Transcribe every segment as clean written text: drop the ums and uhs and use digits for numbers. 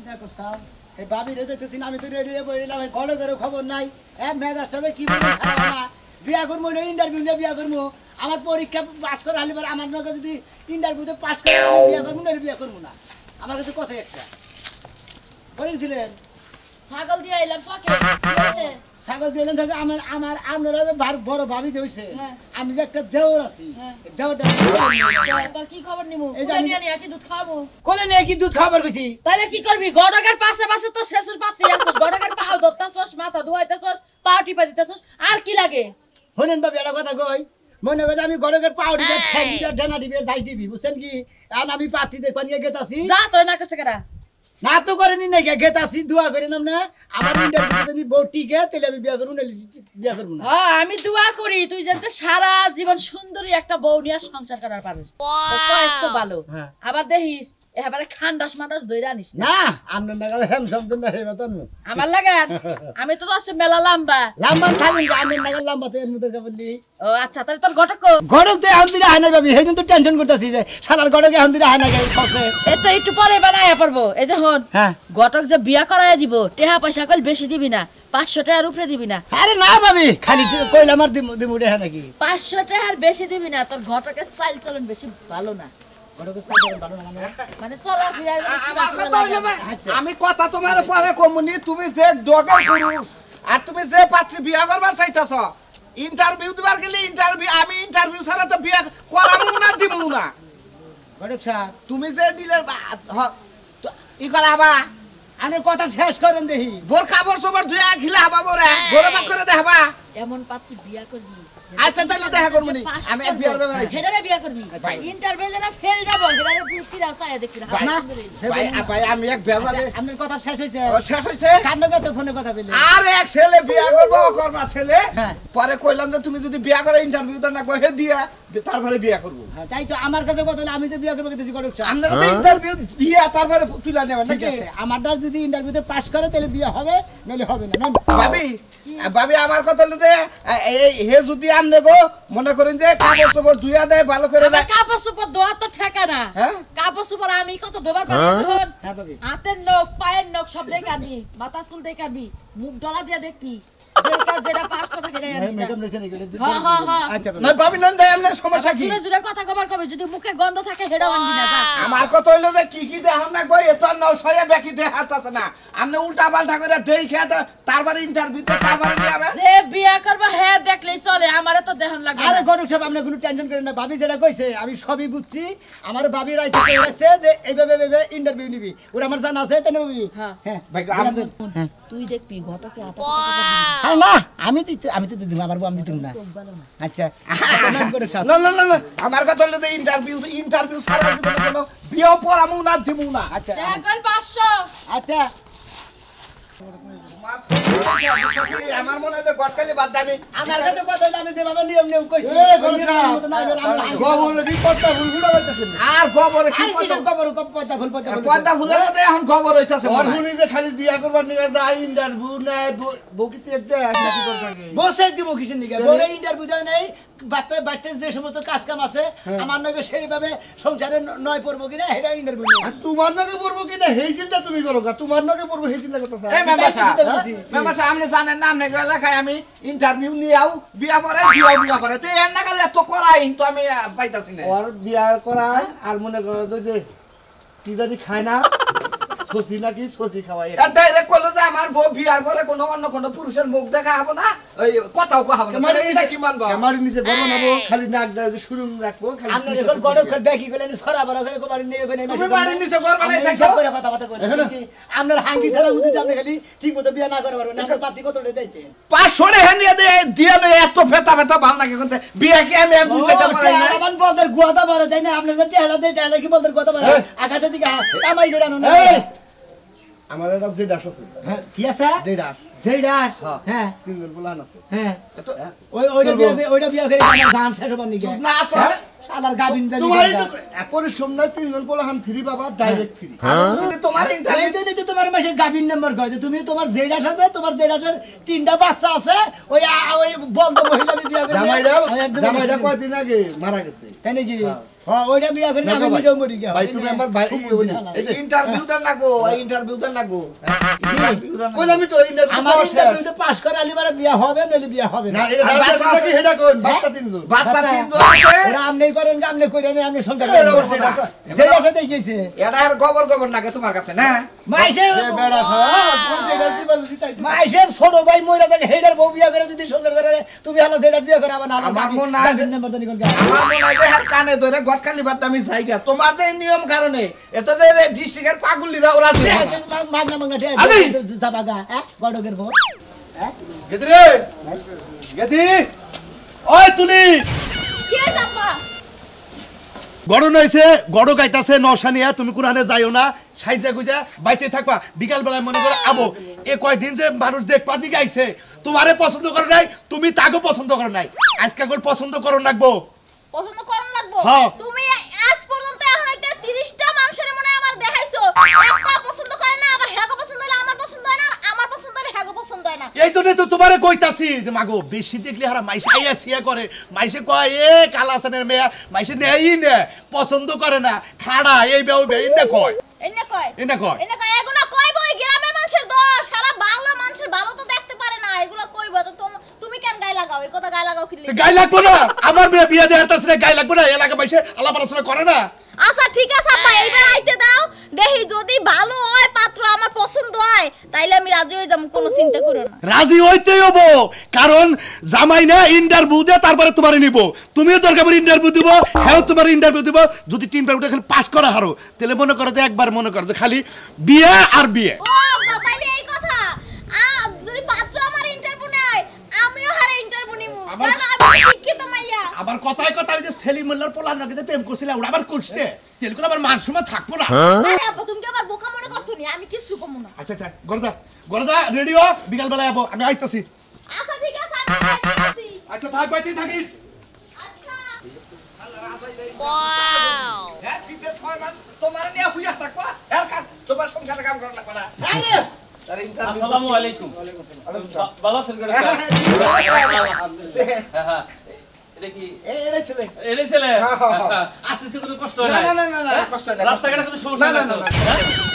দেখো সাহেব এই ভাবি রে দেখতেছি আমি তো রেডি হয়ে বইলাম ঘরে ঘরে খবর নাই মেজাজ সাথে কি বলে খারাপ না বিয়া করবো না ইন্টারভিউ নিয়ে বিয়া করবো আমার পরীক্ষা পাস করে আলি পরে আমার নৌকা যদি ইন্টারভিউতে পাস করে আমি বিয়া করবো না বিয়া করবো না আমার কাছে কথা একটা বলেছিলেন ছাগল দিয়ে আইলাম চকে ছাগল দিলেন থাকে আমার আমার আপনারা যে বড় ভাবি হইছে আমি যে একটা দেওর আছি দেওরটা তোর কি খবর নিমু কোলে নিয়ে নিয়ে কি দুধ খাবো কোলে নিয়ে কি দুধ খাবার কইছি তাহলে কি করবি গড়াগার পাশে পাশে তো শেষের পাতি আছে গড়াগার পাও ধরতাছস মাথা ধুইতাছস পা টিপা দিতাছস আর কি লাগে হলেন বাবা এটা কথা কই মনে করে আমি গড়াগার পাও টিপা ঠ্যাংটা ডানা টিপা যাই দিবি বুঝছেন কি আর আমি পাতি দেখবা নিয়ে গেতাছি যা তুই না কইছ কেডা না তো করেনি নাকি গেতাছি দোয়া করে নাম না আমার ইন্টারভিউতে যদি বউ টিকে তাহলে আমি বিয়া করব না বিয়া করব না হ্যাঁ আমি দোয়া করি তুই যেন সারা জীবন সুন্দরী একটা বউ নিয়ে সংসার করার পারিস তোর চয়েস তো ভালো আবার দেখিস এবারে খান্ডাস মান্ডাস দইরা আনিস না আমরা না গেলে হেম শব্দ না হেবা তো আমার লাগান আমি তো আছে মেলা লম্বা লম্বা থাকি আমি না গেলে লম্বা তো এর মধ্যে বললি ও আচ্ছা তাহলে তোর ঘটক ঘটক তো আন্দিরা হানা বাবি হেদিন তো টেনশন করতেছি যে শালার ঘটকে আন্দিরা হানা গাই খসে এই তো একটু পরে বানায়া পারবো এই যে হন হ্যাঁ ঘটক যে বিয়া করায় দিব টেহা পয়সা কল বেশি দিবি না 500 টাকার উপরে দিবি না আরে না বাবি খালি কইলা আমার দিমু রে নাকি 500 টাকার বেশি দিবি না তোর ঘটকের চাল চলন বেশি ভালো না ঘটকের চাল চলন ভালো না মানে চলা ফিরা আমি কথা তোমার পরে কমুনি তুমি যে দোকান পুরুষ আর তুমি যে পাত্রী বিয়া করবার চাইতাছ ইন্টারভিউ দিবার গেলে আমি ইন্টারভিউ ছাড়া তো বিয়া করাবো না দিব না ঘটক সাহেব তুমি যে দিলে ই করাবা আমি কথা শেষ করেন দেখি বোর খাবার সবার ধুয়ে খিলা হবা বোরে বোরে পাক করে দেখাবা এমন পাত্রী বিয়া করবি আচ্ছা তাহলে দেখা করব নি আমি এক বিয়ার ব্যাপারে হেডারে বিয়া করবি ইন্টারভিউ যেন ফেল যাব হেডারে ফিরা চায় দেখি না ভাই আমি এক বিয়া করে আপনার কথা শেষ হইছে শেষ হইছে কান্নকে তো ফোনে কথা বললেন আর এক ছেলে বিয়া করব করবা ছেলে পরে কইলাম যে তুমি যদি বিয়া করে ইন্টারভিউটা না কই হে দিয়া তারপরে বিয়া করব তাই তো আমার কাছে কথা হলো আমি তো বিয়া করব কইতেছি ঘটক সাহেব আমরা তো ইন্টারভিউ দিয়া তারপরে তুলা নেবেন ঠিক আছে আমারটা যদি ইন্টারভিউতে পাস করে তাহলে বিয়ে হবে নালে হবে না ভাবি আমার কথা হলো যে হে যদি আমনে গো মনে করেন যে কাপড় চোপড় ধুইয়া দেয় ভালো করে না কাপড় চোপড় ধোয়া তো ঠেকা না কাপড় চোপড় আমি কত ধোবার পারি হ্যাঁ ভাবি হাতের নখ পায়ের নখ সব দেখাবি মাথা চুল দেখাবি মুখ ডলা দিয়ে দেখবি যেটা পাস কথা কেটে না ভাবি লন দেয় আমনে সমস্যা কি জুরে জুরে কথা কবার কবে যদি মুখে গন্ধ থাকে হেডা আনবি না যা আমার কথা হইলো যে কি দেখাম না গো এত নশয়া বাকি দে হাতাছে না আমনে উল্টা পাল্টা করে দেই খেত তারপরে ইন্টারভিউতে তারপরে নিয়াবে যে বিয়া করবা হে দেখলেই চলে আমারে তো দেহন লাগে আরে ঘটক সাহেব আপনি কোনো টেনশন করেন না ভাবি যেটা কইছে আমি সবই বুঝছি আমার ভাবি রাইতে কই রাখছে যে এইভাবে ইন্টারভিউ নিবি ওরা আমার জানা আছে তাই না ভাবি হ্যাঁ ভাই তুই দেখবি ঘটকে হাতে হ্যাঁ না আমি তো দিব আমার বউ আমি দিম না আচ্ছা না আমার কথা হলো যে ইন্টারভিউ ছাড়া কোনো বিয়ে পড়ামু না দিমু না আচ্ছা এখন 500 আচ্ছা আমার মনে হয় গটকালি বাদ দামি আমার কাছে কথা হলো আমি যেভাবে নিয়ম কইছি গোবরে কি কথা ভুলগুলো হইতাছে আর গোবরে কি কথা পর্দা ভুলের মধ্যে এখন গোবর হইতাছে অরহুনি যে খালি বিয়া করবার নিয়ে যায় ইন্টারভিউ নাই বকি সেটতে আসলে কি করতে হবে বসে দিব কিসের নিকে বলে ইন্টারভিউ দেয় নাই বাচ্চা যে সমস্ত কাজ কাম আছে আমার নাকি সেইভাবে সংসারে নয় পড়বো কিনা এটা ইন্টারভিউ আর তোমার নাকি পড়বো কিনা সেই চিন্তা তুমি করো তোমার নাকি পড়বো সেই চিন্তা করতেছ এই মেম্বারশিপ আপনি জানেন না আপনি এলাকায় আমি ইন্টারভিউ নিয়াও বিয়া পরে তো এর না গেলে এত করাই তো আমি পাইতাছি না ওর বিয়া করা আর মনে করো যে কি জানি খায় না সসি নাকি সসি খাওয়াই ডাইরেক্ট কইলো যে আমার বউ বিয়ার পরে কোনো অন্য কোনো পুরুষের মুখ দেখা হবে না ওই কথাও কওয়া হবে না মানে এটা কি মানবো আমার নিজে গরম নাবো খালি নাক দাও শুরু রাখবো খালি আমরা এখন গড়ক করে দেখি গেলেন সরা বড় করে কোবারি নিয়ে গনে তুমি বাড়ির নিচে ঘর বানাই থাকো করে কথা কই কি আপনার হাঙ্গি ছাড়া বুঝি আপনি খালি ঠিকমতো বিয়া না করতে পারবেন আপনার পাতি কত দিয়েছে 500 টাকা নিয়ে দিয়ে এত ফেতা ভালো লাগে কোনতে বিয়া কি আমি দুই চারটা পারাই না আমার বলদের গুয়াটা বড় তাই না আপনার যে টেলা দেয় টেলা কি বলদের গুয়াটা বড় আকাশের দিকে কামাই করে আনো না আমার একটা যে ডাস আছে হ্যাঁ কি আছে যে ডাস হ্যাঁ তিনজন প্লান আছে হ্যাঁ ওইটা বিয়া করে আমার ধান শেষ হবার নিকে না আসলে শালার গাবিন জানি তোমার তো পরিশ্রম নাই তিনজন প্লান ফ্রি পাবা ডাইরেক্ট ফ্রি যদি তোমার ইন্টারভিউ এই যে তোমার মাসে গাবিন নাম্বার কয় যে তুমি তোমার জেডাস আছে তোমার জেডাসের তিনটা বাচ্চা আছে ওই বন্ধ মহিলা বিয়া করে জামাইরা কয়দিন আগে মারা গেছে তাই নাকি হ্যাঁ ওইটা বিয়া করে আমি নিজেও মরি গিয়া ভাই তুমি আমার ভাই এই যে ইন্টারভিউ দেন লাগবো ইন্টারভিউ দেন লাগবো কই আমি তো ইন্টারভিউ আমার ইন্টারভিউতে পাস করে আলিবারে বিয়া হবে নইলে বিয়া হবে না না এটা বাচ্চা কি হেডা কোন বাচ্চা তিনজন বাচ্চা তিনজন আছে ওরা আমনে করেন আমনে কইরেন আমি সংসার করেন যেটা সাথে গেছে এটা আর গোবর নাকে তোমার কাছে না মাইসে বেড়া খাওয়া কোন জায়গা দিবা দিতাই মাইসে ছোট ভাই মইরা থাকে হেডার বউ বিয়া করে যদি সংসার করে তুমি হলো যেটা বিয়া করে আবার না আমার মনে হয় নাম্বার জানি কোন আমার মনে হয় যে হাত কানে ধরে গটকালি বাদ আমি জায়গা তোমার যে নিয়ম কারণে এত যে ডিস্ট্রিক্টের পাগুলিরা ওরা মাগনা মাগনা যাবাগা গড়কের বউ গেদি রে গেদি ওই তুলি কি হইছে আব্বা গড় নইছে গড় গাইতাছে নশানিয়া তুমি কোরআনে যাইও না সাইজা গুজা বাইতে থাকবা বিকাল বেলায় মনে করে আবো এ কয়দিন যে মানুষ দেখবার দিকে আইছে তোমারে পছন্দ করে নাই তুমি তাকে পছন্দ করো নাই আজকে করে পছন্দ করো নাকবো পছন্দ করন লাগবো হ্যাঁ। তুমি আজ পর্যন্ত এখন হইতে 30টা মানুষের মনে হয় আমার দেখাইছো একটা পছন্দ করে না আবার হেগো পছন্দ হলে আমার পছন্দ হয় না আর আমার পছন্দ হলে হেগো পছন্দ হয় না এই জন্য তো তোমারে কইতাছি যে মাগো বেশি দেখলে হারা মাইসে আইয়া ছিয়া করে মাইসে কয় এ কালাসানের মেয়া মাইসে নেই নে পছন্দ করে না খাড়া এই বেও বেই না কয় এনে কয় এনে কয় এগুলা কইবো এই গ্রামের মানুষের দোষ সারা বাংলা মানুষের ভালো তো দেখতে পারে না এগুলা কইবো তো তুমি কেন গায় লাগাও এই কথা গায় লাগাও কি তো গায়ে লাগবো না আমার মেয়ে বিয়ে দেওয়ার তাছে না গায়ে লাগবো না এলাকা মাইসে আলাপ আলোচনা করে না আচ্ছা ঠিক আছে আব্বা এইবার আইতে দাও দেখি যদি ভালো হয় পাত্র আমার পছন্দ হয় তাইলে আমি রাজি হয়ে যাবো কোনো চিন্তা করো না রাজি হইতেই হবো কারণ জামাই না ইন্টারভিউ দে তারপরে তোমারে নিব তুমিও দরকার পড়ে ইন্টারভিউ দিব হ্যাঁ তোমার ইন্টারভিউ দিব যদি তিনবার উঠে খালি পাস করা হারো তাহলে মনে করো যে একবার মনে করো যে খালি বিয়ে আর বিয়ে ও আব্বা তাইলে এই কথা যদি পাত্র আমার ইন্টারভিউ নেয় আমিও হারে ইন্টারভিউ নিব কারণ আমি শিক্ষিত মাইয়া আবার কথায় কথায় যে সেলিম মোল্লার পোলার নাকি প্রেম করছিল ওরা আবার করছে তেল করে আবার মান সময় থাকবো না আরে আব্বা তুমি কি আবার বোকা মনে করছো নি আমি কিছু কমু না আচ্ছা আচ্ছা গরদা রেডিও বিকাল বেলায় যাবো আমি আইতাছি আচ্ছা ঠিক আছে আমি রেডি আছি আচ্ছা থাক বাইতেই থাকিস আচ্ছা হ্যাঁ শীতের 6 মাস তোমার নিয়ে হুইয়া থাকবা এর কাজ তোমার সংসারে কাম করো না কোনা আরে ইন্টারভিউ আসসালামু আলাইকুম ভালো আছেন গড়া হ্যাঁ এটা কি এই ছেলে এড়ে ছেলে আসতে তো কোনো কষ্ট হয় না না কষ্ট নাই রাস্তাঘাটে কোনো সমস্যা না, নাই তো? না,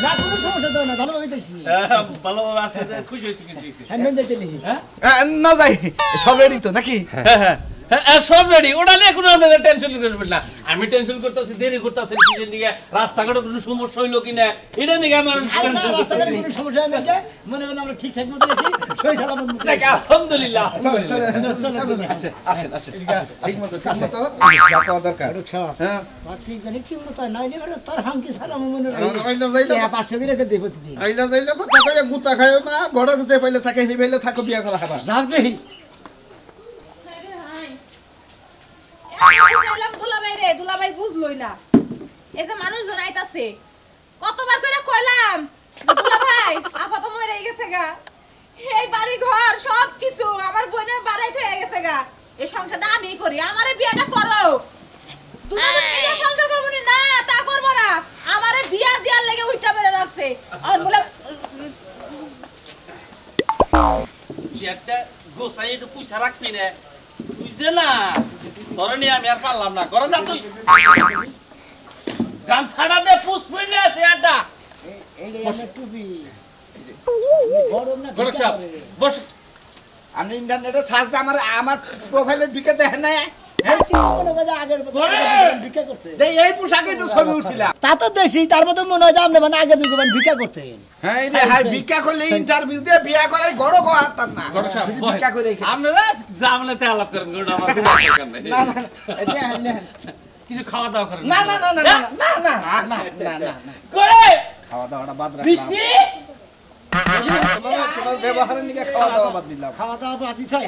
না কোনো সমস্যা তো না ভালোভাবে যাইছি হ্যাঁ, ভালোভাবে আসতে খুশি হয়েছি হ্যাঁ নন যাইতে লিহি না যাই সব রেডি তো নাকি হ্যাঁ সব রেডি ওটা নিয়ে কোনো আপনারা টেনশন করবেন না আমি টেনশন করতেছি দেরি করতেছি কিসের নিয়ে রাস্তাঘাটে কোনো সমস্যা হইলো কিনা এটা নিয়ে আমার টেনশন রাস্তাঘাটে কোনো সমস্যা নাই মনে করেন আমরা ঠিকঠাক মতো আছি সই সালামত মতো করতেছি আলহামদুলিল্লাহ আচ্ছা আসেন ঠিক মতো দরকার হ্যাঁ ঠিক জানি ঠিক মতো নাই নে তোর হাঙ্কি সালাম মনে আইলা যাইলা 500 করে রেখে দেই প্রতিদিন আইলা যাইলা কথা কইয়া গুতা খায়ও না গড়ক যে পাইলে থাকে সেই পাইলে থাকো বিয়া করা হবে যাও দেহি দুলাভাই বুঝলই না এই যে মানুষজন আইতাছে কতবার করে কইলাম দুলাভাই আপাতত মরে গেছে গা এই বাড়ি ঘর সব কিছু আমার বোনের বাড়াই হয়ে গেছে গা এই সংসারটা আমি করি আমারে বিয়েটা করো দুলাভাই মিলে সংসার করব না তা করব না আমারে বিয়া দেওয়ার লাগি উইটা বেরে রাখছে আর বলে একটা গোসাই একটু পয়সা রাখবি না তুই যে না তোর নিয়ে আমি আর পারলাম না করে যা তুই গান ছাড়া দে পুষ পড়ে আছে আড্ডা এই রে আমার টুপি গরম না গড়ক সাহেব বস আমি ইন্টারনেটে সার্চ দে আমার প্রোফাইলে ঢুকে দেখে না এই চিন্তা মনে করে আগের ভিক্ষা করতে এই পোশাকেই তো ছবি উঠিলাম তা তো দেখছি তারপর তো মনে হয় যে আপনি মানে আগের যুগে ভিক্ষা করতেন হ্যাঁ এই যে হাই ভিক্ষা করলে ইন্টারভিউ দিয়ে বিয়া করাই গড়ক হারতাম না গড়ক সাহেব যদি ভিক্ষা করে খেয়ে- আপনারা জামলাতে আলাপ করেন গোটা আমার কোনো দরকার নাই না না এই দেখেন। কিছু খাওয়া দাওয়া করেন না না না না না না না না না না করে খাওয়া দাওয়াটা বাদ রাখলাম বৃষ্টি তোমার ব্যবহারের নিকে খাওয়া দাওয়া বাদ দিলাম খাওয়া দাওয়া তো আছি তাই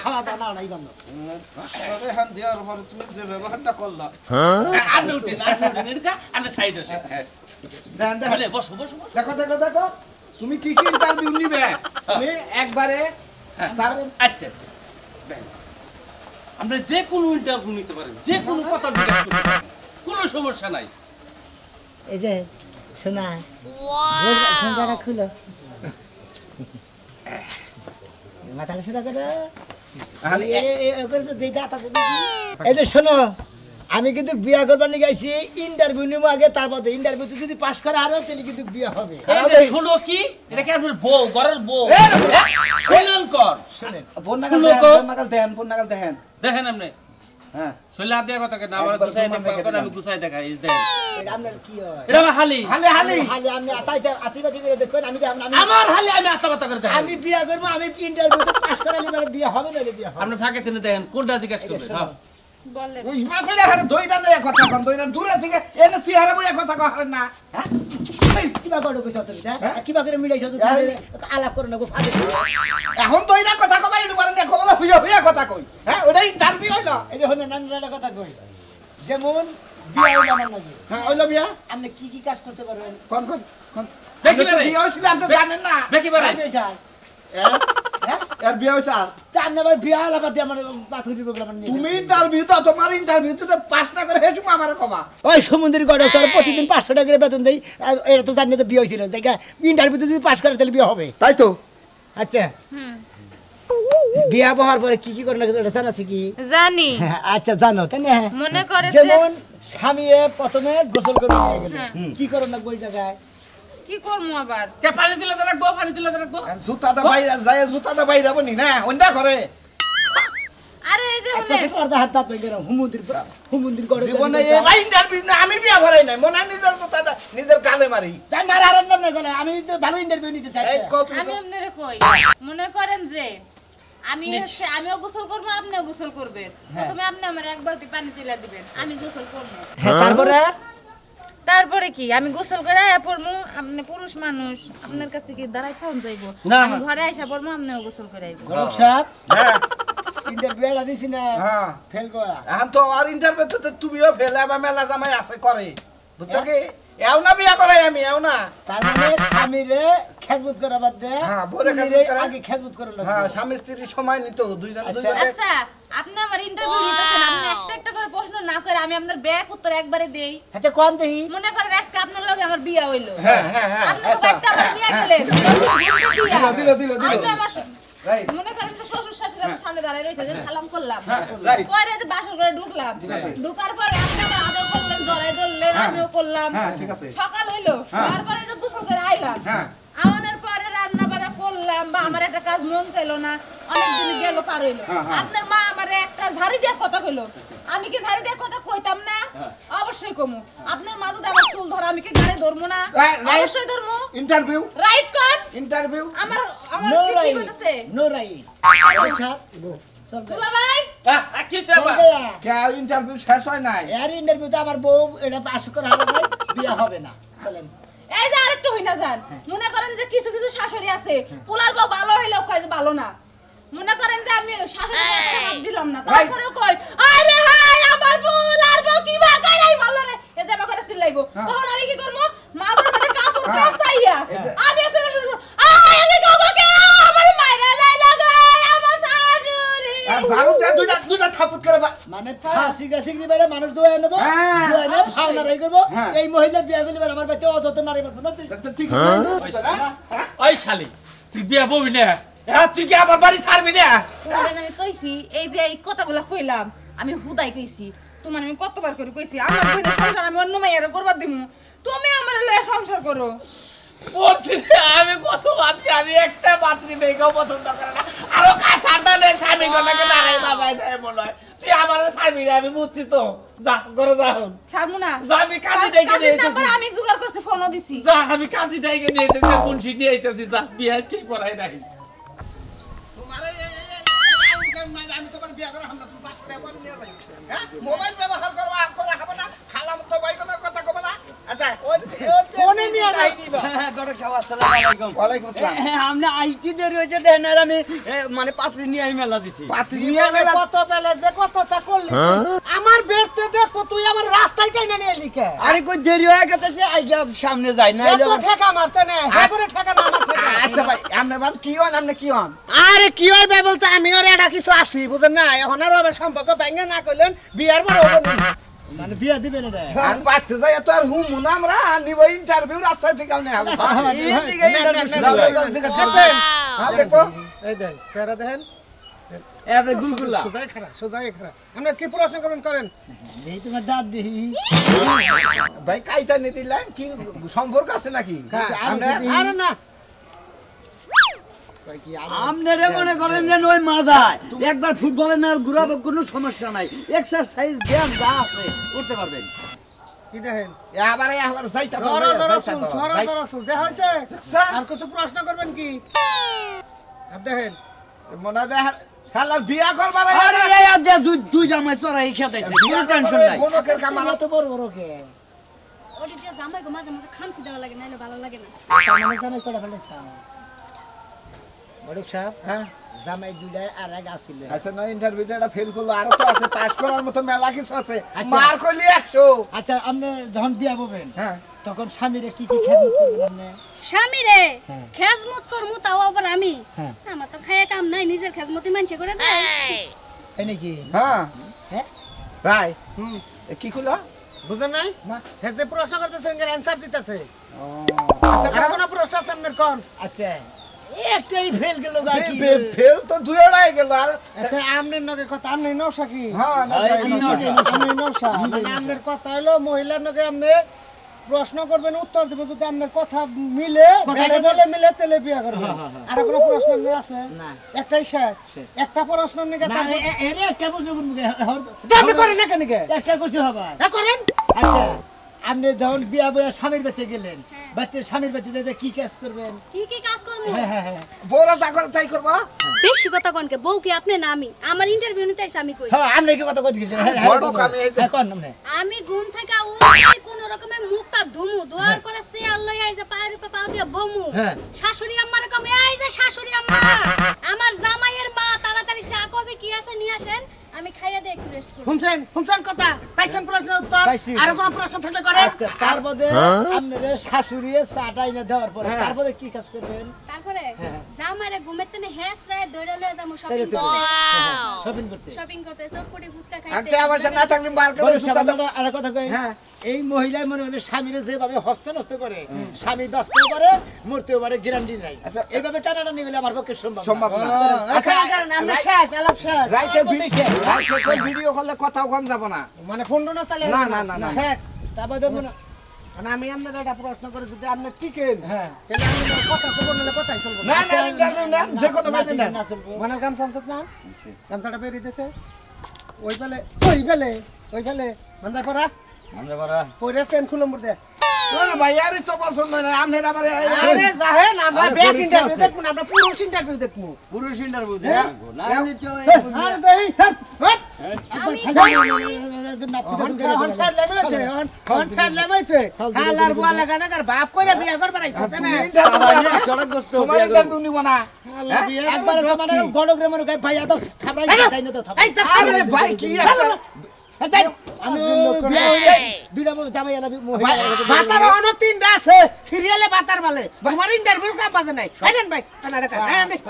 খাওয়া দাওয়া নাই বান্ধব আরে হান দেওয়ার পরে তুমি যে ব্যবহারটা করলা আপনি উঠেন এটা আপনি সাইড আসেন দেখেন দেখেন বলে বসো বসো বসো। দেখো তুমি কি কি ইন্টারভিউ নিবে তুমি একবারে তার আচ্ছা দেখেন, আমরা যে কোনো ইন্টারভিউ নিতে পারেন যে কোনো কথা জিজ্ঞাসা করতে পারেন কোনো সমস্যা নাই এই যে শোনা ঘোড়া খুলো মাথাটা সোজা করে এই যে শোনো আমি কিন্তু বিয়া করবার নিয়ে গেছি ইন্টারভিউ নিব আগে তারপর ইন্টারভিউ যদি পাস করে আরো তাহলে কিন্তু বিয়া হবে এই যে শুনো কি এটা কি আপনার বউ ঘরের বউ শুনুন কর শুনেন বন্যাকাল দেখেন দেখেন আপনি হ্যাঁ শৈলা দিয়া কথা কেন আমার একবার গুছাই প্রমাণ দেখাই রেখে আমি গুছাই দেখাই এই দেখেন এটা আপনার কি হয় এটা আমার হালি হালি হালি খালি আপনি আতিবাতি করে দেখবেন আমি আমার হালি আমি আত্মবাতা করে দেখাই আমি বিয়া করবো আমি ইন্টারভিউতে পাস করালে এবার বিয়া হবে না বিয়া হবে আপনি ফাঁকে তিনি দেখেন কোনটা জিজ্ঞেস করবেন হ্যাঁ বলেন ওই মাকড়ে হারে দইরা নয় কথা কোন দইরা দূরে থেকে এনে চেহারা বইয়া কথা কো হারে না হ্যাঁ এই কিবা করে কইছ তুমি কিবা করে মিলাইছ তো আলাপ করে না গো ফাঁকে এখন দইরা কথা কবাই এটু পারে না কবলা হইয়া হইয়া কথা কই হ্যাঁ ওটাই ইন্টারভিউ হইলো এই যে হনে নানা কথা কই যেমন বিয়া হইলো আমার নাকি হ্যাঁ হইলো বিয়া আপনি কি কি কাজ করতে পারবেন কোন কোন কোন দেখি আপনি তো বারে। বিয়া হইছিল আপনি জানেন না দেখি বারে আমি স্যার হ্যাঁ এর বিয়া হইছে আর তা আপনি আবার বিয়া আলাপ দিয়ে আমার পাথরি প্রবলেম নিয়ে তুমি ইন্টারভিউ তো তোমার ইন্টারভিউ তো পাস না করে হেজু আমার কমা ওই সমুদ্রের গড়ে তোর প্রতিদিন 500 টাকা করে বেতন দেই আর এটা তো জানি তো বিয়ে হয়েছিল জায়গা ইন্টারভিউতে যদি পাস করে তাহলে বিয়ে হবে তাই তো আচ্ছা বিয়া হওয়ার পরে কি কি করে লাগে এটা জানা আছে কি জানি আচ্ছা জানো তাই না মনে করে যে যেমন স্বামী প্রথমে গোসল করে নিয়ে গেল কি করো না ওই জায়গায় কি করবো আবার কে পানি দিলে তো রাখবো পানি দিলে তো রাখবো জুতাটা বাইরে যায় জুতাটা বাইরে বনি না ওন্ডা করে আরে এই যে একটা হলে পর্দা হাত তাত গেল হুমুন্দির গড়ে জীবনে এই ইন্টারভিউ না আমি বিয়া ভরাই নাই মনে হয় নিজের জুতাটা নিজের গালে মারি তাই মার আরাম না গেল আমি তো ভালো ইন্টারভিউ নিতে চাই এই কত আমি আপনারে কই মনে করেন যে আমি হচ্ছে আমিও গোসল করবো আপনিও গোসল করবেন প্রথমে আপনি আমার এক বালতি পানি তুলে দিবেন আমি গোসল করবো হ্যাঁ তারপরে তারপরে কি আমি গোসল করে পড়বো আপনি পুরুষ মানুষ আপনার কাছে কি দাঁড়াই ফোন যাইবো না, আমি না। ঘরে আইসা পড়বো আপনিও গোসল করে আইবো গরম সাহেব হ্যাঁ ইন্টারভিউ এলা দিছি না হ্যাঁ ফেল করা এখন তো আর ইন্টারভিউ তো তুমিও ফেলে বা মেলা জামাই আছে করে বুঝছো কি এও না বিয়া করে আমি এও না তার মানে স্বামীরে খেজমত করা বাদ দে হ্যাঁ, বউরে স্বামীরে খেজমত করা। আগে খেজমত করে লাগবে হ্যাঁ স্বামী স্ত্রীর সময় নিত দুইজন আচ্ছা। দুইজনে আচ্ছা আপনি আমার ইন্টারভিউ নিতেছেন আপনি একটা একটা করে প্রশ্ন না করে আমি আপনার ব্যাক উত্তর একবারে দেই আচ্ছা কোন দেহি মনে করেন আজকে আপনার লগে আমার বিয়া হইলো হ্যাঁ হ্যাঁ হ্যাঁ আপনি তো বাড়িতে আমার নিয়ে গেলেন দিল আপনি আমার রাইট মনে করেন যে শ্বশুর শাশুড়ি আমার সামনে দাঁড়ায় রয়েছে যে সালাম করলাম রাইট পরে যে বাসর করে ঢুকলাম ঢুকার পরে আপনি আমার আদর করলেন জড়াই ধরলেন আমিও করলাম হ্যাঁ ঠিক আছে সকাল হইলো তারপরে যে গোসল করে আইলাম হ্যাঁ আমাদের পরে রান্না বাড়া করলাম বা আমার একটা কাজ মন চাইলো না অনেকদিন গেল পার হইলো আপনার মা আমার একটা ঝাড়ি দেওয়ার কথা কইলো আমি কি ঝাড়ি দেওয়ার কথা কইতাম না অবশ্যই কমু আপনার মা যদি আমার চুল ধরে আমি কি গাড়ি ধরবো না অবশ্যই ধরবো ইন্টারভিউ রাইট কর ইন্টারভিউ আমার আমার নো কি রাই কইতাছে নো রাই সাহেব গো সব দুলা ভাই কি চাপা কে ইন্টারভিউ শেষ হয় নাই এর ইন্টারভিউতে আমার বউ এটা পাস করা হবে না বিয়ে হবে না চলেন এই যে আরেকটু হই না যান মনে করেন যে কিছু কিছু শাশুড়ি আছে পোলার বউ ভালো হইলেও কয় যে ভালো না মনে করেন যে আমি শাশুড়ি হাত দিলাম না তারপরেও কয় আরে হাই আমার পোলার বউ কি ভা কইরাই ভালো রে এ যে বা করে চিল্লাইবো তখন আমি কি করব মাথার মধ্যে কাপড় পেঁচাইয়া আমি আসলে শুরু আরে কাকাকে আমার মাইরা লাইলা গায় আমার শাশুড়ি আর ঝাড়ু দে দুইটা থাপুত করে মানে ফাঁসি গাছি বাইরে মানুষ দোয়া নেবো হ্যাঁ, দোয়া নে ফাও নারাই করবো হ্যাঁ। এই মহিলা বিয়া করলে এবার আমার বাচ্চা অযত নারী মারবো না ঠিক ওই শালি তুই বিয়া ববি না হ্যাঁ তুই কি আমার বাড়ি ছাড়বি না তোমার আমি কইছি এই যে এই কথাগুলো কইলাম আমি হুদাই কইছি তোমার আমি কতবার করে কইছি আমার বোনের সংসার আমি অন্য মাইয়ারে করবার দিমু তুমি আমার লয়ে সংসার করো পড়ছি রে, আমি কত বাতি আমি একটা বাতি দেখেও পছন্দ করে না আরো কাছার দালে স্বামী গলাকে দাঁড়াই বাজাই দেয় মনে হয় তুই আমার ছাড়বি না আমি বুঝছি তো যা করে যা ছাড়মু না যা আমি কাজী ডেকে নিয়ে নাম্বার এসেছি আমি জোগাড় করছি ফোনও দিছি যা আমি কাজী ডেকে নিয়ে এসেছি মুন্সি নিয়ে এসেছি যা বিয়ে ঠিক পড়াই নাই আমি তোমার বিয়া করে হামনা তুমি পাঁচশো টাকা করে নিয়ে যাই হ্যাঁ মোবাইল ব্যবহার করবা করে হবে না খালাম তো ভাই কোনো কথা কবে না আচ্ছা ফোনে নিয়ে নাই নিবা গড়ক সাহেব আসসালামু আলাইকুম ওয়ালাইকুম আসসালাম আমরা আইটি দেরি হয়েছে দেখেন আর আমি মানে পাত্রী নিয়ে আমি মেলা দিছি পাত্রী নিয়ে গেলে কত বেলা যে কতটা করলি আমার বেরতে দেখো তুই আমার রাস্তায় টাইনা নিয়ে লিখে আরে কই দেরি হয়ে গেছে আইগা সামনে যাই না এত ঠেকা মারতে না হ্যাঁ করে ঠেকা না আমার ঠেকা আচ্ছা ভাই আপনি বান কি হন আপনি কি হন আরে কি হইবে বলতে আমি ওর এটা কিছু আসি বুঝেন না এখন আর ওর সম্পর্ক ভেঙে না করলেন বিয়ার পর হবে না মানে বিয়া দিবেন এটা আমি পাঠতে যাই তো আর হুম না আমরা নিব ইন্টারভিউ রাস্তা থেকে আপনি হবে এই দিকে interview শুরু হয়। দেখবেন হ্যাঁ দেখো এই দেন চেহারা দেখেন এবে গুলগুলা সোজাই খারাপ আমরা কি প্রশ্ন করবেন করেন দেখি তোমার দাঁত দেখি ভাই কাইটা নিয়ে দিলেন কি সম্পর্ক আছে নাকি আরে না আপনারা মনে করেন যে ওই মাজায় একবার ফুটবলে না ঘুরাবে কোনো সমস্যা নাই এক্সারসাইজ ব্যায়াম যা আছে করতে পারবেন কি দেখেন আবার যাইতা চুল দেখা হয়েছে আর কিছু প্রশ্ন করবেন কি দেখেন মনে দেখ শালা বিয়া করবার আরে এই আদে দুই জামাই চড়াই খেতাইছে কোনো টেনশন নাই গোনকের কামারা তো বড় বড় কে ওটি যে জামাই গো মাঝে মাঝে খামসি দেওয়া লাগে নাইলে ভালো লাগে না মানে জামাই কটা ফেলেছ বড় সাহেব হ্যাঁ জামাই দুইটাই আর এক আসিল আচ্ছা না ইন্টারভিউতে এটা ফেল করলো আরো তো আছে পাস করার মতো মেলা কিছু আছে আচ্ছা। মার কইলি 100 আচ্ছা আপনি যখন বিয়া বলবেন হ্যাঁ তখন স্বামীরে কি কি খেদমত করবেন আপনি স্বামী রে হ্যাঁ। খেজমত করমু তাও আবার আমি হ্যাঁ। আমার তো খায়া কাম নাই নিজের খেজমতি মানছে করে দেয় তাই নাকি হ্যাঁ হ্যাঁ ভাই কি কইলো বুঝেন নাই না হেতে প্রশ্ন করতেছেন এর অ্যানসার দিতেছে আচ্ছা আর কোনো প্রশ্ন আছে আপনার কোন আচ্ছা একটাই ফেল গেল বাকি ফেল তো দুইটাই গেল আর আচ্ছা আমনের নগে কথা আমনে নওশা কি হ্যাঁ আমনে নওশা মানে আমনের কথা হলো মহিলার নগে আমনে প্রশ্ন করবেন উত্তর দেব যদি আপনার কথা মিলে মিলে তেলে বিয়া করবেন আর কোনো প্রশ্ন আপনার আছে না একটাই শেষ একটা প্রশ্ন নিকে না এর একটা প্রশ্ন করব আপনি করেন না কেন একটা করতে হবে করেন আচ্ছা আপনি যখন বিয়া বইয়া স্বামীর বাড়িতে গেলেন বাড়িতে স্বামীর বাড়িতে কি কাজ করবেন কি কাজ করমু হ্যাঁ বউরা যা করে তাই করবা বেশি কথা কোনকে বউ কি আপনি না আমি আমার ইন্টারভিউ নিতে আইছে আমি কই হ্যাঁ আপনি কি কথা কইতে গেছেন বড় কামে এই কোন নামে আমি ঘুম থেকে উঠে কোন রকমে মুখটা ধুমু দোয়ার পরে সে আল্লাহ আইছে পায়ের উপরে পা দিয়ে বমু শাশুড়ি আম্মার কমে এই যে শাশুড়ি আম্মা আমার জামাইয়ের মা তাড়াতাড়ি চা কবে কি আছে নিয়ে আসেন আমি খাইয়া দিয়ে একটু রেস্ট করব শুনছেন কথা পাইছেন প্রশ্নের উত্তর আর কোনো প্রশ্ন থাকলে করেন আচ্ছা তারপরে আপনারে শাশুড়িয়ে চাটাই না দেওয়ার পরে তারপরে কি কাজ করবেন তারপরে জামাইরে ঘুমের তেনে হেসরায় দৌড়ে লয়ে যামু শপিং করতে চটপটি ফুচকা খাইতে আন্টি আমার সাথে না থাকলে মার্কেটে সুতা দাও আর কথা কই এই মহিলা মনে হলে স্বামীরে যেভাবে হস্তনস্ত করে স্বামী দস্ত করে মরতেও পারে গ্যারান্টি নাই এইভাবে টানাটানি গেলে আমার পক্ষে সম্ভব না আচ্ছা আমরা শেষ আলাপ শেষ রাইতে ভিডিও করলে কথাও কম যাব না মানে ফোন না চালে না শেষ তারপরে মনে মানে আমি আপনাদের একটা প্রশ্ন করে যদি আপনি টিকেন হ্যাঁ তাহলে আমি কথা তো বললে কথাই চলবে না ইন্টারভিউ না যে কোনো মেয়ে দেন না চলবে মানে গাম সানসত না গামছাটা বেরিয়ে দিতেছে ওই ফেলে মানদার পড়া পড়া সেন খুলম পড়তে ওরে ভাই আরে তো পছন্দ না আপনার আবার আরে জাহেন আমরা ব্যাক ইন্টারভিউ দেখব না আমরা পুরুষ ইন্টারভিউ দেখব পুরুষ ইন্টারভিউ দেব না হলে তো আরে দেই হালার বুয়া লাগানা কার বাপ কইরা বিয়া করবার আইছে না সড়ক গোস্ত তোমার ইন্টারভিউ নিব না একবার তো মানে গড়গ্রে মনে গায় ভাই আদা থাবরাই দেই না তো থাব আরে ভাই কি একটা আমি দুইটা জামাই এলা মহিলা বাতার অন তিনটা আছে সিরিয়ালে বাতার বলে তোমার ইন্টারভিউ কাম বাজে নাই আইনেন ভাই কানাডা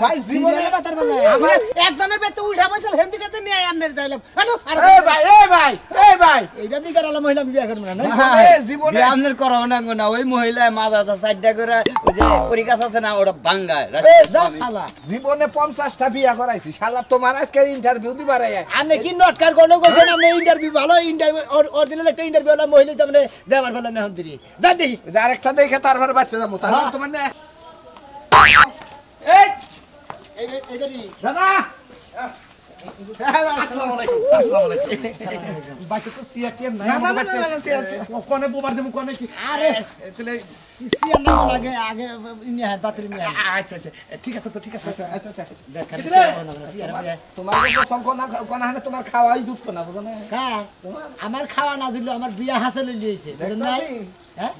ভাই জীবনে বাতার বলে আমার একজনের বেতে উঠা বসল হেন্দি কাতে নিয়ে আমনের যাইলাম এই ভাই এইটা বিকার আলা মহিলা বিয়া করব না জীবনে আপনার করো না ওই মহিলা মাদাটা সাইডটা করে ওই যে পরিকাস আছে না ওটা ভাঙায় জীবনে 50টা বিয়া করাইছি শালা তোমার আজকে ইন্টারভিউ দিবার আয় আপনি কি নটকার কোন কইছেন আপনি ইন্টারভিউ ভালো ইন্টারভিউ অরিজিনাল একটা ইন্টারভিউ হলো মহিলা সামনে দেবার ফেলা না হন্দিরি যা দেখি আরেকটা দেখে তারপরে বাচ্চা যাবো তাহলে তোমার না এইবারই দাদা আসসালামু আলাইকুম বাকি তো সিয়াটিএম নাই কোনে বোবার দেব কোনে কি আরে তাহলে সিসিয়ার নাম লাগে আগে ইন্ডিয়া হাত বাথরুম নিয়ে আচ্ছা ঠিক আছে তো ঠিক আছে আচ্ছা দেখেন সিয়ার তোমার তো সংকোনা কোনা হলে তোমার খাওয়াই জুটতো না বুঝো না কা আমার খাওয়া না দিল আমার বিয়া হাসিল লইছে বুঝেন নাই হ্যাঁ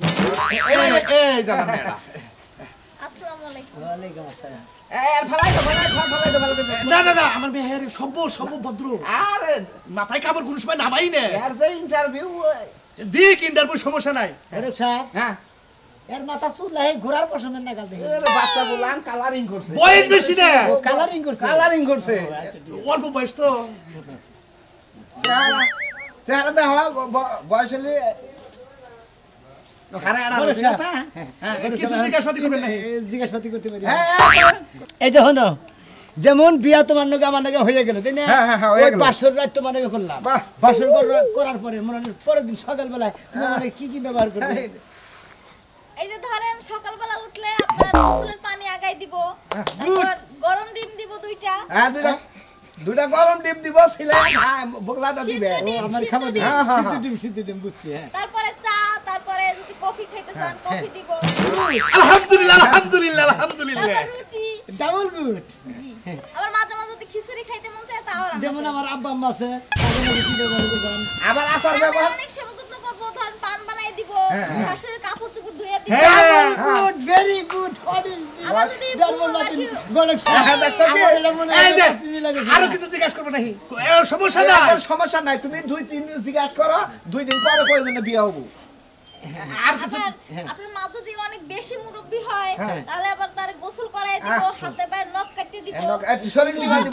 এই জানা মেয়েরা আসসালামু আলাইকুম ওয়া আলাইকুম আসসালাম ফালাই না আমার মেয়ের সব ভদ্র আরে মাথায় কাপড় কোন সময় নামাই না এর যে ইন্টারভিউ দিক ইন্টারভিউ সমস্যা নাই এরক সাহেব হ্যাঁ এর মাথা চুল লাই ঘোরার পছন্দ না গাল দেখি এর বাচ্চা গুলান কালারিং করছে বয়স বেশি না কালারিং করছে অল্প বয়স তো চেহারা দেখো বয়স হলে কিছু জিজ্ঞাসাবাদি করবেন না জিজ্ঞাসাবাদি করতে পারি হ্যাঁ এই যে হনো যেমন বিয়া তোমার নাকি আমার নাকি হয়ে গেল তাই না হয়ে ওই গেল। বাসর রাত তোমার নাকি করলাম বাহ। বাসর করার পরে মনে হয় পরের দিন সকালবেলায় তুমি মানে কি ব্যবহার করবে এই যে ধরেন সকালবেলা উঠলে আপনার গোসলের পানি আগাই দিব তারপর গরম ডিম দিব দুইটা হ্যাঁ দুইটা গরম ডিম দিব ছিলে বগলাটা দিবে সিদ্ধ ডিম, আমার সিদ্ধ খাবার ডিম। সিদ্ধ ডিম বুঝছি হ্যাঁ তারপরে চা তারপরে যদি কফি খাইতে চান কফি দিব আলহামদুলিল্লাহ আলহামদুলিল্লাহ আলহামদুলিল্লাহ তারপর রুটি ডাবল গুড জি আবার মাঝে মাঝে যদি খিচুড়ি খাইতে মন চায় তাও রান্না যেমন করি। আমার আব্বা আম্মা আছে তাদের নাকি কি ব্যবহার করবেন আবার আচার রান্নায় ব্যবহার অনেক সেবা যত্ন করবো ধরেন পান বানাই দিব শাশুড়ির কাপড় চোপড় ধুয়ে দিব good very good what is this আবার যদি ডাবল লাটিন গলক হ্যাঁ, দেখছো কি? এই যে, তুমি লাগেছে আরো কিছু জিজ্ঞাসা করবো নাকি সমস্যা নাই আমার সমস্যা নাই তুমি 2-3 দিন জিজ্ঞাসা করো 2 দিন পরে প্রয়োজনে বিয়ে হবো আর কিছু আবার আপনার মা যদি অনেক বেশি মুরব্বি হয় তাহলে আবার তার গোসল করাই দিব হাতে পায়ে নখ কাটিয়ে দিব একটু শরীর দিবা দিব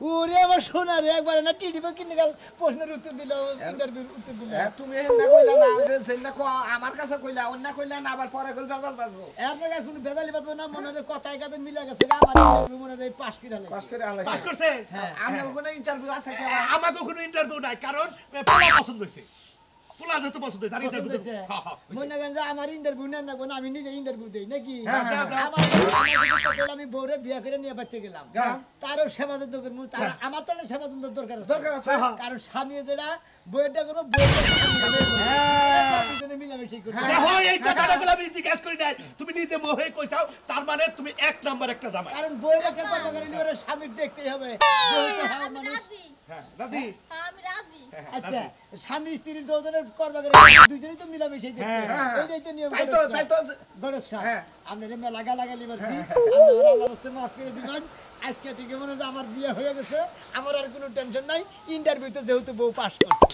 ওরে আমার সোনা রে একবার না টিডিপে কিনে গেল প্রশ্নের উত্তর দিল ইন্টারভিউর উত্তর দিল তুমি না কইলা না ওই যে সেনা কো আমার কাছে কইলা অন্য কইলা না আবার পরে কইলা বেজাল বাজবো এর জায়গায় কোনো বেদালি বাদ না মনে হয় কথায় কাতে মিলা গেছে আমার ইন্টারভিউ মনে হয় পাস করে লাগে পাস করে আলাই পাস করছে আমি ওখানে ইন্টারভিউ আছে কি আমাকে কোনো ইন্টারভিউ নাই কারণ পোলা পছন্দ হয়েছে পোলা যেহেতু পছন্দ হয়েছে আর ইন্টারভিউ মনে করেন যে আমার ইন্টারভিউ নেন না আমি নিজে ইন্টারভিউ দেই নাকি দাও, দাও। আমার আমি বউরে বিয়া করে নিয়ে বাচ্চা গেলাম তারও সেবা যত্ন করবো আমার তো সেবা যত্ন দরকার দরকার আছে। কারণ স্বামী যেটা বইয়েরটা করবো বইয়ের মিলামিশি করবো দেখো এই কথাগুলো আমি জিজ্ঞাসা করি নাই তুমি নিজে মোহে কইতাও তার মানে তুমি এক নাম্বার একটা জামাই কারণ বইয়ের একটা কথা করে নিলে স্বামীর দেখতেই হবে যেহেতু হ্যাঁ আমি মানুষ রাজি হ্যাঁ রাজি হ্যাঁ, আমি রাজি আচ্ছা স্বামী স্ত্রীর দুজনের করবা করে দুজনেই তো মিলামিশি দেখতে এইটাই তো নিয়ম তাই তো গরব সাহেব হ্যাঁ। আপনারা মেলা গালাগালি করছি আপনারা আল্লাহর রাস্তায় মাফ করে দিবেন আজকে থেকে মনে হয় আমার বিয়ে হয়ে গেছে আমার আর কোনো টেনশন নাই ইন্টারভিউতে যেহেতু বউ পাস করছে